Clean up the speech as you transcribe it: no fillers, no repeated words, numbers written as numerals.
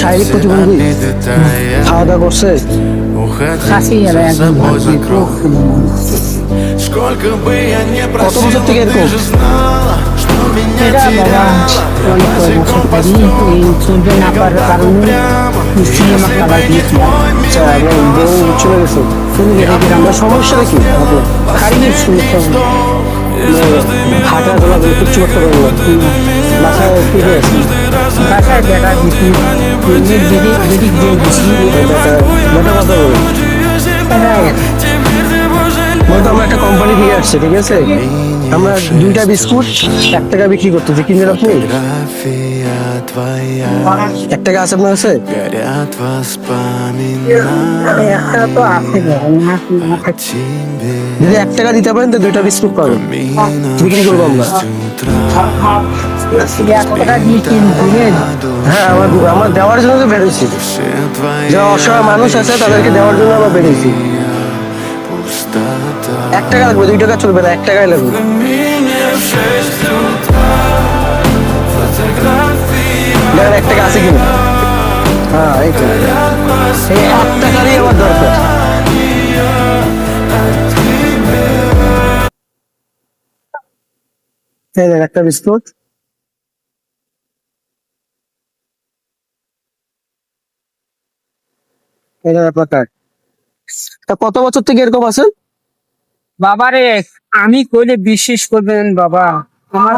শারীরিক প্রতিবন্ধী খাওয়া দাওয়া করছে খাসি এরা একদম কত বছর থেকে এরকম এটা বাবা অনেক কয়েক বছর করি এই চলবে না পারার কারণে সিনেমা খাবার দিয়েছিলাম আচ্ছা এবং বউ চলে গেছে শুনে গেলে আমরা সমস্যাটা কি আপনার? শারীরিক সমস্যা হলো। হাঁটা চলা করে কিচ্ছু করতে পারবো না বাসায় কি হয়েছে বাসায় বেটা দিছি বেদিক দিয়ে দিছি মোটা কথা বলবো এটা বলতো আমরা একটা কোম্পানি থেকে আসছে ঠিক আছে আমরা 2টা বিস্কুট 1 টাকা বিক্রি করতেছি কিনবেন আপনি 1 টাকা আছে আপনার কাছে একটা তো আছে যদি 1 টাকা দিতে পারেন তো 2টা বিস্কুট পাবেন বিক্রি করবো আমরা একটা দিয়ে কিনবেন হ্যাঁ আমার দেওয়ার জন্য তো বেরোইছি যারা অসহায় মানুষ আছে তাদেরকে দেওয়ার জন্য আমরা বেরোইছি 1 টাকা লাগবে 2 টাকা চলবে না 1 টাকাই লাগবে দেখেন 1 টাকা আছে কিনা হ্যাঁ এই তো এই 1 টাকারই আমার দরকার এই দেখ একটা বিস্কুট এটা আপনার কার্ড তা কত বছর থেকে এরকম আছেন বাবারে আমি কইলে বিশ্বাস করবেন বাবা আমার